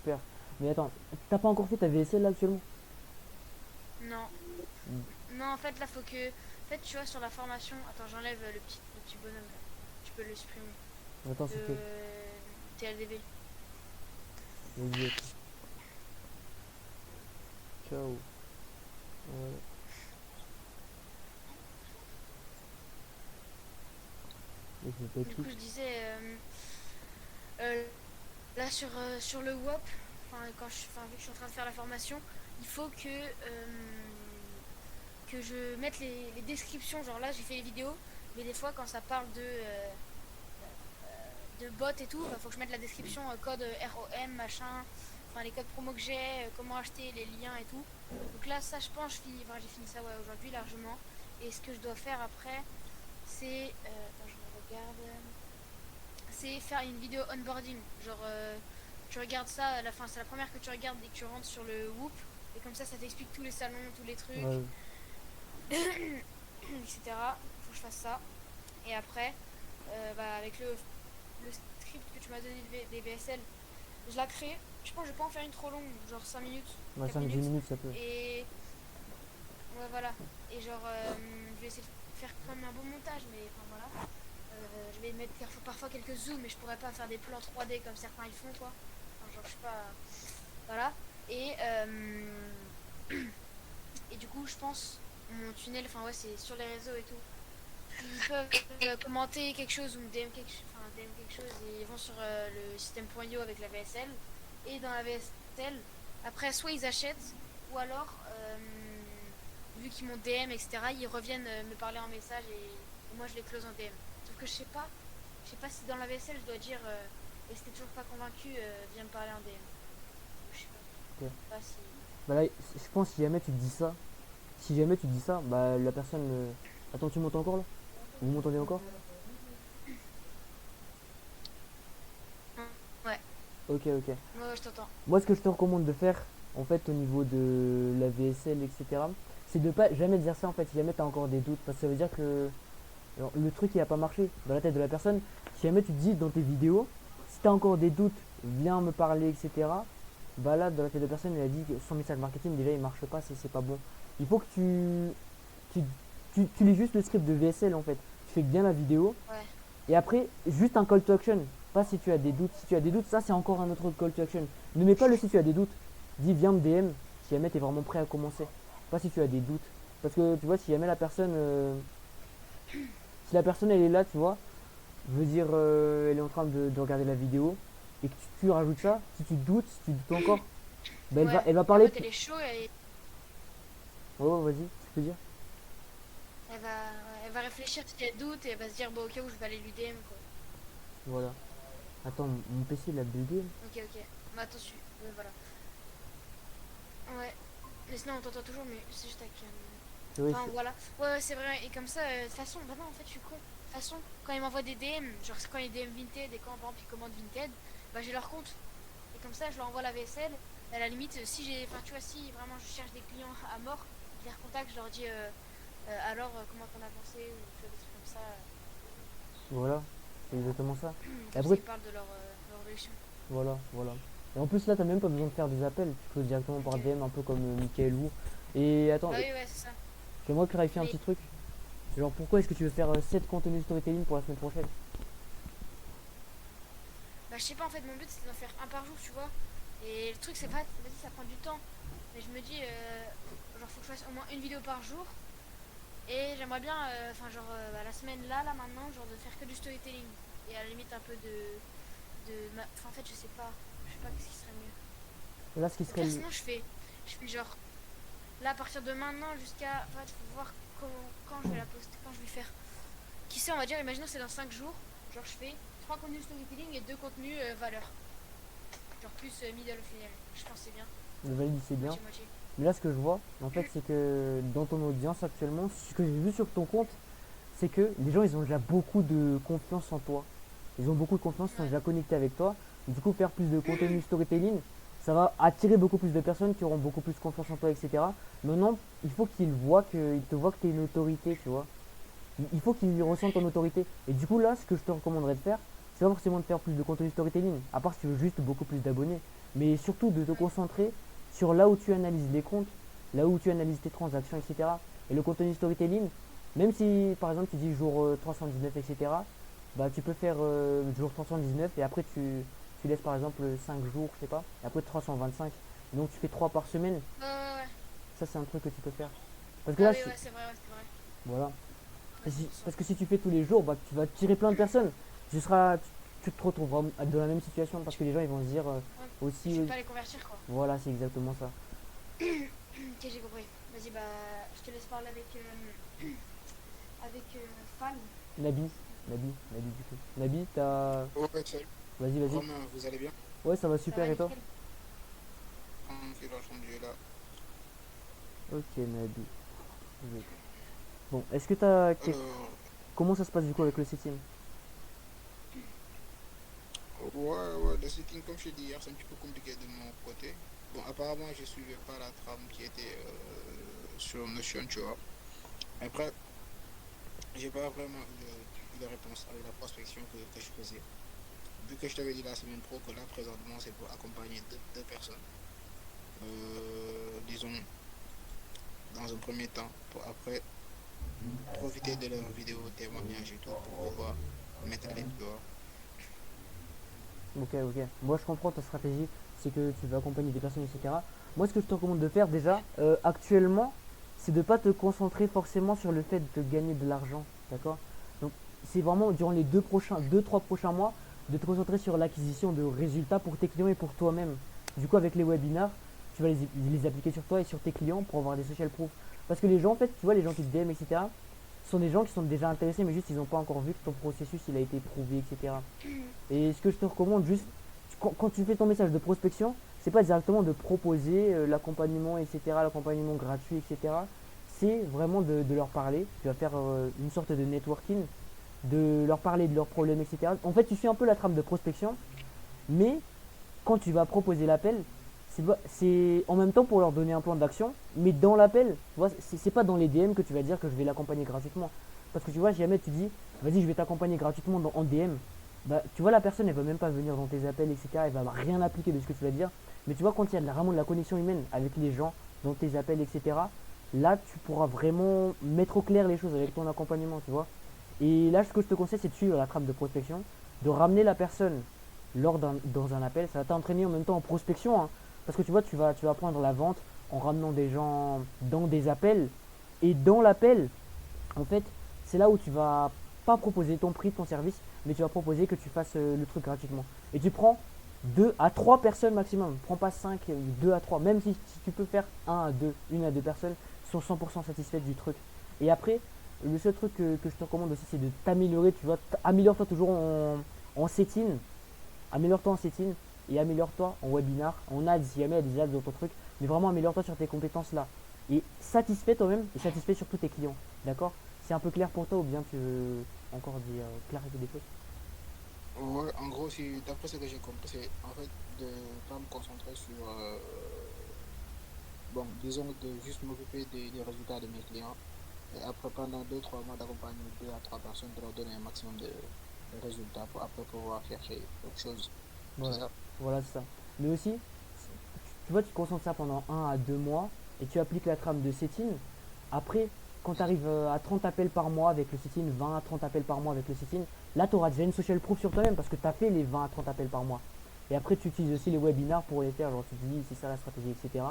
super. Mais attends, t'as pas encore fait ta VSL là actuellement? Non. Hmm. Non, en fait, là, faut que. En fait, tu vois, sur la formation. Attends, j'enlève le petit bonhomme là. Tu peux le supprimer. Attends, c'est fait. De TLDB. Vas-y, attends. Ciao. Ouais. Et je fais Du clic. coup, je disais. Euh, Là, sur le WOP, enfin, vu que je suis en train de faire la formation, il faut que je mette les descriptions. Genre là, j'ai fait les vidéos, mais des fois, quand ça parle de bots et tout, il faut que je mette la description code ROM, machin, enfin les codes promo que j'ai, comment acheter, les liens et tout. Donc là, ça, je pense, j'ai fini ça ouais, aujourd'hui largement. Et ce que je dois faire après, c'est. Attends, je regarde. C'est faire une vidéo onboarding. Genre, tu regardes ça à la fin, c'est la première que tu regardes dès que tu rentres sur le Whoop. Et comme ça t'explique tous les salons, tous les trucs, Ouais. etc. Faut que je fasse ça. Et après, avec le script que tu m'as donné des VSL, je la crée. Je pense que je vais pas en faire une trop longue, genre 5 minutes, Ouais, 4 5-10 minutes. minutes ça peut. Et ouais, voilà. Et genre, je vais essayer de faire quand même un bon montage, mais enfin voilà. Je vais mettre parfois quelques zooms, mais je pourrais pas faire des plans 3D comme certains ils font, quoi. Enfin, genre, je sais pas. Voilà. Et, et du coup, je pense, mon tunnel, enfin, ouais, c'est sur les réseaux et tout. Ils peuvent commenter quelque chose ou me DM quelque chose et ils vont sur le système.io avec la VSL. Et dans la VSL, après, soit ils achètent, ou alors, vu qu'ils m'ont DM, etc., ils reviennent me parler en message et moi je les close en DM. Sauf que je sais pas si dans la VSL je dois dire et si t'es toujours pas convaincu, viens me parler en DM. Je sais Ok. pas si. Bah là, je pense si jamais tu te dis ça, si jamais tu dis ça, bah la personne. Attends, tu m'entends encore là? Vous m'entendez encore? Ouais, Ok, ok. moi je t'entends. Moi, ce que je te recommande de faire, en fait, au niveau de la VSL, etc., c'est de pas jamais dire ça, en fait, si jamais tu as encore des doutes. Parce que ça veut dire que alors, le truc, il a pas marché dans la tête de la personne. Si jamais tu te dis dans tes vidéos, si tu as encore des doutes, viens me parler, etc., bah là, dans la tête de la personne, elle a dit que son message marketing, déjà, il marche pas, c'est pas bon. Il faut que tu, tu lis juste le script de VSL, en fait. Tu fais bien la vidéo, Ouais, et après, juste un call to action. Pas si tu as des doutes. Si tu as des doutes, ça c'est encore un autre call to action. Ne mets pas le si tu as des doutes. Dis viens me DM si jamais tu es vraiment prêt à commencer. Pas si tu as des doutes. Parce que tu vois, si jamais la personne. Si la personne elle est là, tu vois, veut dire elle est en train de regarder la vidéo et que tu rajoutes ça, si tu doutes, si tu doutes encore, ben ouais. elle va Et en parler. fait, elle est chaud et Oh, vas-y, tu peux dire. elle va réfléchir si elle doute et elle va se dire, bon, ok, où je vais aller lui DM, quoi. Voilà. Attends, mon PC il a bugué. Ok, ok. Mais attention, ouais, voilà. Ouais. Mais sinon, on t'entend toujours, mais c'est juste avec. Oui, Enfin, voilà. Ouais, ouais, c'est vrai. Et comme ça, de toute façon, bah non, en fait, je suis con. De toute façon, quand ils m'envoient des DM, genre c'est quand ils DM Vinted et quand par exemple ils commandent Vinted, bah j'ai leur compte. Et comme ça, je leur envoie la vaisselle. Et à la limite, si j'ai. Enfin, tu vois, si vraiment je cherche des clients à mort, je les recontacte, je leur dis alors, comment t'en as pensé ou tu vois, des trucs comme ça. voilà, c'est exactement ça. Et Comme ça, après, ils parlent de leur réaction. voilà, voilà. Et en plus, là, t'as même pas besoin de faire des appels. Tu peux directement par Ok. DM, un peu comme Michael Wu. Et attends, Bah oui, ouais, c'est ça. j'aimerais clarifier un Mais petit truc. Genre, pourquoi est-ce que tu veux faire 7 contenus storytelling pour la semaine prochaine? bah, je sais pas, en fait, mon but c'était d'en faire un par jour, tu vois. Et le truc, c'est pas. Vas-y, ça prend du temps. Mais je me dis, genre, faut que je fasse au moins une vidéo par jour. Et j'aimerais bien, enfin, genre, la semaine là, maintenant, genre, de faire que du storytelling. Et à la limite, un peu Enfin, en fait, je sais pas ce qui serait mieux. Là, ce qui Au serait pire, le. sinon, je fais genre, là, à partir de maintenant jusqu'à. En fait, faut voir quand je vais la poster, quand je vais faire. Qui sait, on va dire, imaginons c'est dans 5 jours. Genre, je fais 3 contenus storytelling et 2 contenus valeur. Genre, plus middle au final. Je pense que c'est bien. Le valide, c'est bien. Moitié-moitié. Mais là, ce que je vois, en fait, c'est que dans ton audience actuellement, ce que j'ai vu sur ton compte, c'est que les gens, ils ont déjà beaucoup de confiance en toi. Ils ont beaucoup de confiance, ils sont Ouais. déjà connectés avec toi. Du coup, faire plus de contenu storytelling, ça va attirer beaucoup plus de personnes qui auront beaucoup plus confiance en toi, etc. Maintenant, il faut qu'ils te voient que tu es une autorité, tu vois. Il faut qu'ils ressentent ton autorité. Et du coup, là, ce que je te recommanderais de faire, c'est pas forcément de faire plus de contenu storytelling, à part si tu veux juste beaucoup plus d'abonnés. mais surtout de te concentrer sur là où tu analyses les comptes, là où tu analyses tes transactions, etc. Et le contenu storytelling, même si par exemple tu dis jour 319, etc., bah, tu peux faire jour 319 et après tu laisses par exemple 5 jours, je sais pas, et après 325. Donc tu fais 3 par semaine. ouais. Ça, c'est un truc que tu peux faire. Parce que Ah là, oui, ouais, c'est vrai, ouais, c'est vrai. voilà. Ouais, 100%. Parce que si tu fais tous les jours, bah, tu vas tirer plein de personnes. Tu te retrouveras dans la même situation parce que les gens ils vont se dire Ouais. aussi, Je vais pas les convertir, quoi. voilà, c'est exactement ça. Ok, j'ai compris. Vas-y, bah, je te laisse parler avec, avec Fan. Nabi, Nabi du coup. Nabi, t'as. Ouais, salut. Vas-y, vas-y. Romain, vous allez bien? Ouais, ça va Ça super va et toi? nickel. Tranquille, alhamdoulilah. Ok, Nabi. Bon, est-ce que t'as. Alors, Comment ça se passe du coup avec le septième? ouais, le setting, comme je t'ai dit hier, c'est un petit peu compliqué de mon côté. Bon, apparemment, je suivais pas la trame qui était sur Notion, tu vois. Après, j'ai pas vraiment eu de réponse avec la prospection que je faisais. Vu que je t'avais dit la semaine pro que là, présentement, c'est pour accompagner deux personnes. Disons, dans un premier temps, pour après profiter de leurs vidéos témoignages et tout pour pouvoir m'étaler, tu vois. Ok, ok. Moi, je comprends ta stratégie, c'est que tu veux accompagner des personnes, etc. Moi, ce que je te recommande de faire déjà, actuellement, c'est de ne pas te concentrer forcément sur le fait de gagner de l'argent, d'accord? Donc, c'est vraiment durant les deux, trois prochains mois, de te concentrer sur l'acquisition de résultats pour tes clients et pour toi-même. Du coup, avec les webinars, tu vas les appliquer sur toi et sur tes clients pour avoir des social proof. Parce que les gens, en fait, tu vois, les gens qui te DM, etc., sont des gens qui sont déjà intéressés, mais juste ils n'ont pas encore vu que ton processus il a été prouvé, etc. Et ce que je te recommande juste, quand tu fais ton message de prospection, c'est pas directement de proposer l'accompagnement, etc., l'accompagnement gratuit, etc. C'est vraiment de leur parler. Tu vas faire une sorte de networking, de leur parler de leurs problèmes, etc. En fait, tu suis un peu la trame de prospection, mais quand tu vas proposer l'appel, c'est en même temps pour leur donner un plan d'action, mais dans l'appel, tu vois, c'est pas dans les DM que tu vas dire que je vais l'accompagner gratuitement. Parce que tu vois, si jamais tu dis, vas-y, je vais t'accompagner gratuitement en DM, bah, tu vois, la personne, elle va même pas venir dans tes appels, etc. Elle va rien appliquer de ce que tu vas dire. Mais tu vois, quand il y a vraiment de la connexion humaine avec les gens, dans tes appels, etc., là, tu pourras vraiment mettre au clair les choses avec ton accompagnement, tu vois. Et là, ce que je te conseille, c'est de suivre la trame de prospection, de ramener la personne dans un appel. Ça va t'entraîner en même temps en prospection, hein. Parce que tu vois, tu vas apprendre la vente en ramenant des gens dans des appels. Et dans l'appel, en fait, c'est là où tu vas pas proposer ton prix, ton service, mais tu vas proposer que tu fasses le truc gratuitement. Et tu prends 2 à 3 personnes maximum. Prends pas 5, 2 à 3. Même si tu peux faire un à 2, une à 2 personnes sont 100% satisfaites du truc. Et après, le seul truc que je te recommande aussi, c'est de t'améliorer. Tu vois, améliore-toi toujours en setting. Améliore-toi en setting et améliore-toi en webinar, en ads, si jamais il y a des ads dans ton truc. Mais vraiment, améliore-toi sur tes compétences là. Et satisfait toi-même et satisfait surtout tes clients. D'accord? C'est un peu clair pour toi ou bien tu veux encore dire clarifier des choses? Ouais, en gros, si, d'après ce que j'ai compris, c'est en fait de pas me concentrer sur, bon, disons de juste m'occuper des résultats de mes clients. Et après, pendant 2 3 mois, d'accompagner 2 à 3 personnes, de leur donner un maximum de résultats pour après pouvoir chercher autre chose. C'est Voilà, ça? voilà c'est ça. Mais aussi, tu vois, tu concentres ça pendant 1 à 2 mois et tu appliques la trame de setting. Après, quand tu arrives à 30 appels par mois avec le setting, 20 à 30 appels par mois avec le setting, là tu auras déjà une social proof sur toi-même parce que tu as fait les 20 à 30 appels par mois. Et après, tu utilises aussi les webinars pour les faire, genre tu te dis c'est ça la stratégie, etc.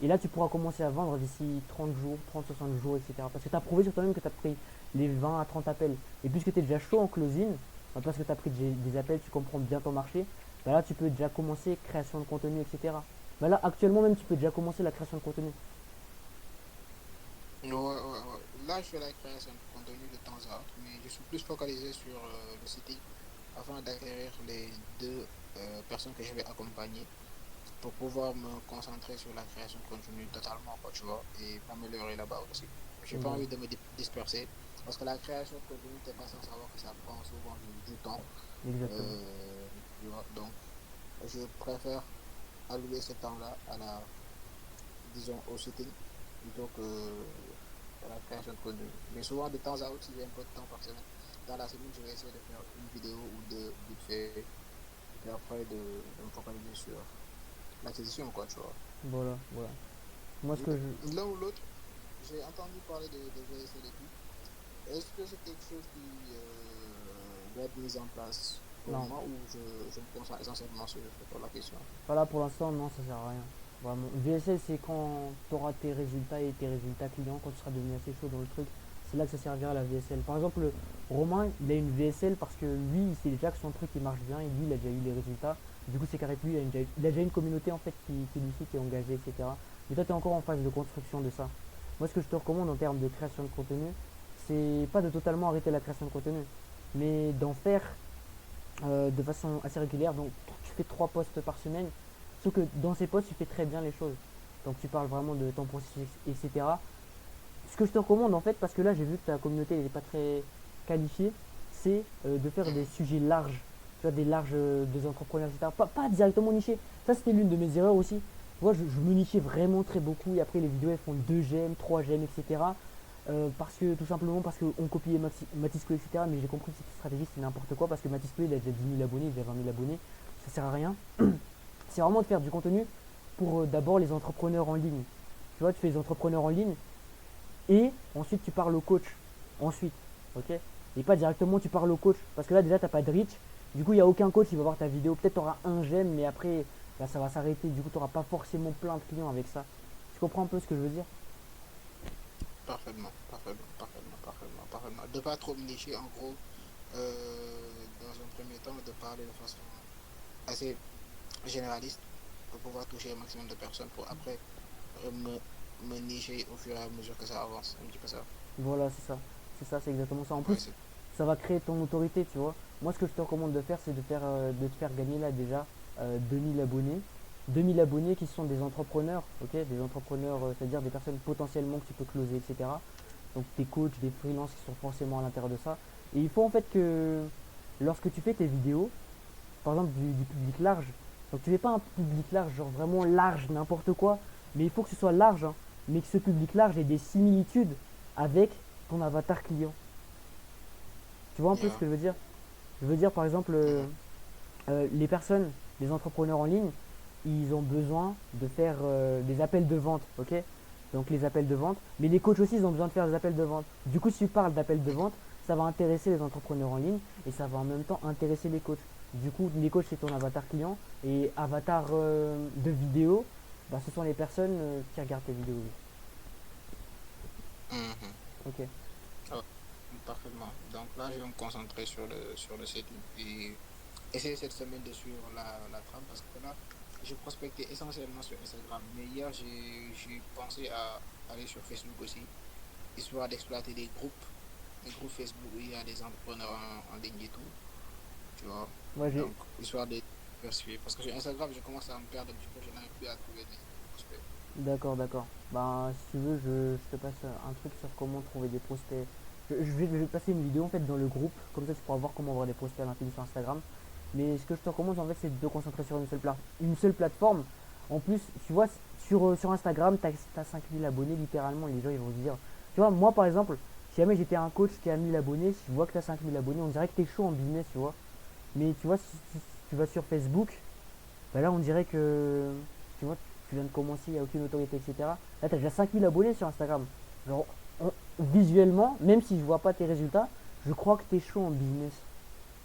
Et là, tu pourras commencer à vendre d'ici 30 jours, 30, 60 jours, etc. Parce que tu as prouvé sur toi-même que tu as pris les 20 à 30 appels. Et puisque tu es déjà chaud en closing, bah, parce que tu as pris des appels, tu comprends bien ton marché, bah là, tu peux déjà commencer création de contenu, etc. Bah là, actuellement même, tu peux déjà commencer la création de contenu. Ouais. Là, je fais la création de contenu de temps à autre, mais je suis plus focalisé sur le sitting afin d'acquérir les deux personnes que je vais accompagner pour pouvoir me concentrer sur la création de contenu totalement, quoi, tu vois, et m'améliorer là-bas aussi. J'ai pas Voilà, envie de me disperser parce que la création de contenu, t'es pas sans savoir que ça prend souvent du temps. exactement. Euh, Tu vois, donc je préfère allouer ce temps-là à la, disons, au sitting plutôt que à la création de contenu. Mais souvent, de temps à autre, si j'ai un peu de temps par semaine, dans la semaine, je vais essayer de faire une vidéo ou deux vite fait, et puis après de me focaliser sur l'acquisition, quoi, tu vois. Voilà, voilà. Moi, ce que je... L'un ou l'autre, j'ai entendu parler de VSL et tout. Est-ce que c'est quelque chose qui doit être mis en place pour Non. moi ou je me concentre essentiellement sur la question? Voilà, pour l'instant, non, ça sert à rien. Vraiment. VSL, c'est quand tu auras tes résultats et tes résultats clients, quand tu seras devenu assez chaud dans le truc. C'est là que ça servira la VSL. Par exemple, Romain, il a une VSL parce que lui, il sait déjà que son truc il marche bien et lui, il a déjà eu les résultats. Du coup, c'est carré que lui, il a déjà une communauté en fait qui lui suit, qui est engagée, etc. Mais toi, tu es encore en phase de construction de ça. Moi, ce que je te recommande en termes de création de contenu, c'est pas de totalement arrêter la création de contenu, mais d'en faire de façon assez régulière. Donc tu fais 3 posts par semaine, sauf que dans ces posts tu fais très bien les choses. Donc tu parles vraiment de ton processus, etc. Ce que je te recommande en fait, parce que là j'ai vu que ta communauté n'est pas très qualifiée, c'est de faire des sujets larges, tu vois, des larges des entrepreneurs, etc. Pas directement nichés. Ça c'était l'une de mes erreurs aussi. Moi je me nichais vraiment très beaucoup et après les vidéos elles font 2 j'aime, 3 j'aime, etc. Parce que tout simplement parce qu'on copiait Mathis Clé, etc. Mais j'ai compris que cette stratégie c'est n'importe quoi parce que Mathis Clé il a déjà 10 000 abonnés, il a 20 000 abonnés, ça sert à rien. C'est vraiment de faire du contenu pour d'abord les entrepreneurs en ligne. Tu vois, tu fais les entrepreneurs en ligne et ensuite tu parles au coach. Ensuite, ok. Et pas directement tu parles au coach parce que là déjà t'as pas de reach. Du coup, il n'y a aucun coach qui va voir ta vidéo. Peut-être tu auras un j'aime, mais après là, ça va s'arrêter. Du coup, tu n'auras pas forcément plein de clients avec ça. Tu comprends un peu ce que je veux dire? Parfaitement, parfaitement, parfaitement, parfaitement, parfaitement. De pas trop me nicher, en gros, dans un premier temps, de parler de façon assez généraliste pour pouvoir toucher un maximum de personnes pour après me nicher au fur et à mesure que ça avance. Un petit peu ça. Voilà, c'est ça. C'est ça, c'est exactement ça. En plus, Ouais, c'est ça va créer ton autorité, tu vois. Moi, ce que je te recommande de faire, c'est de te faire gagner là déjà 2000 abonnés. 2000 abonnés qui sont des entrepreneurs, ok? Des entrepreneurs, c'est-à-dire des personnes potentiellement que tu peux closer, etc. Donc des coachs, des freelances qui sont forcément à l'intérieur de ça. Et il faut en fait que lorsque tu fais tes vidéos, par exemple du public large, donc tu fais pas un public large, genre vraiment large, n'importe quoi, mais il faut que ce soit large, hein, mais que ce public large ait des similitudes avec ton avatar client. Tu vois un peu ce yeah. que je veux dire? Je veux dire par exemple, Mhm. les personnes, les entrepreneurs en ligne, ils ont besoin de faire des appels de vente, ok? Donc les appels de vente, mais les coachs aussi, ils ont besoin de faire des appels de vente. Du coup, si tu parles d'appels de vente, ça va intéresser les entrepreneurs en ligne et ça va en même temps intéresser les coachs. Du coup, les coachs, c'est ton avatar client et avatar de vidéo, bah, ce sont les personnes qui regardent tes vidéos. Mhm. Ok, Oh, parfaitement. Donc là, je vais me concentrer sur le site et essayer cette semaine de suivre la trame parce que là, j'ai prospecté essentiellement sur Instagram. Mais hier, j'ai pensé à aller sur Facebook aussi, histoire d'exploiter des groupes Facebook où il y a des entrepreneurs en ligne et tout, tu vois. moi j'ai. Donc, histoire de diversifier. Parce que sur Instagram, je commence à me perdre un petit peu, je n'arrive plus à trouver des prospects. D'accord, d'accord. Bah, si tu veux, je te passe un truc sur comment trouver des prospects. Je vais te passer une vidéo en fait dans le groupe, comme ça tu pourras voir comment avoir des prospects à l'infini sur Instagram. Mais ce que je te recommande en fait, c'est de te concentrer sur une seule plateforme. En plus, tu vois, sur Instagram, tu as 5000 abonnés, littéralement, les gens ils vont se dire. Tu vois, moi par exemple, si jamais j'étais un coach qui a 1000 abonnés, si je vois que tu as 5000 abonnés, on dirait que tu es chaud en business, tu vois. Mais tu vois, si tu vas sur Facebook, bah là on dirait que tu vois, tu viens de commencer, il n'y a aucune autorité, etc. Là tu as déjà 5000 abonnés sur Instagram. Genre, visuellement, même si je vois pas tes résultats, je crois que tu es chaud en business.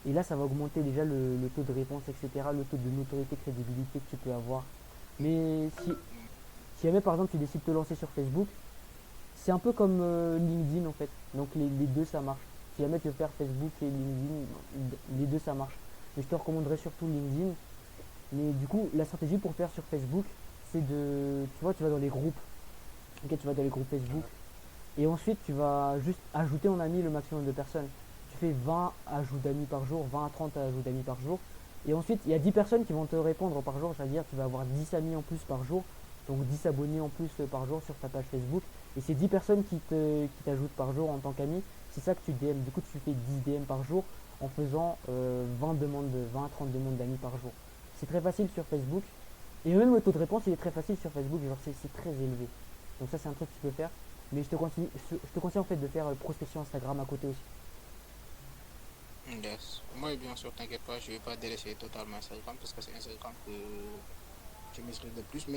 Et là ça va augmenter déjà le taux de réponse, etc. Le taux de notoriété, crédibilité que tu peux avoir. Mais si jamais par exemple tu décides de te lancer sur Facebook, c'est un peu comme LinkedIn en fait. Donc les deux ça marche. Si jamais tu veux faire Facebook et LinkedIn, les deux ça marche. Mais je te recommanderais surtout LinkedIn. Mais du coup, la stratégie pour faire sur Facebook, c'est de. Tu vois, tu vas dans les groupes. Ok, tu vas dans les groupes Facebook. Et ensuite, tu vas juste ajouter en ami le maximum de personnes. Tu fais 20 ajouts d'amis par jour, 20 à 30 ajouts d'amis par jour. Et ensuite, il y a 10 personnes qui vont te répondre par jour. C'est-à-dire, tu vas avoir 10 amis en plus par jour. Donc 10 abonnés en plus par jour sur ta page Facebook. Et c'est 10 personnes qui t'ajoutent par jour en tant qu'ami. C'est ça que tu DM. Du coup, tu fais 10 DM par jour en faisant 20 à 30 demandes d'amis par jour. C'est très facile sur Facebook. Et même le taux de réponse, il est très facile sur Facebook. Genre, c'est très élevé. Donc ça, c'est un truc que tu peux faire. Mais je te conseille en fait de faire prospection Instagram à côté aussi. Yes. Moi, bien sûr, t'inquiète pas, je vais pas délaisser totalement Instagram parce que c'est Instagram que je maîtrise de plus. Mais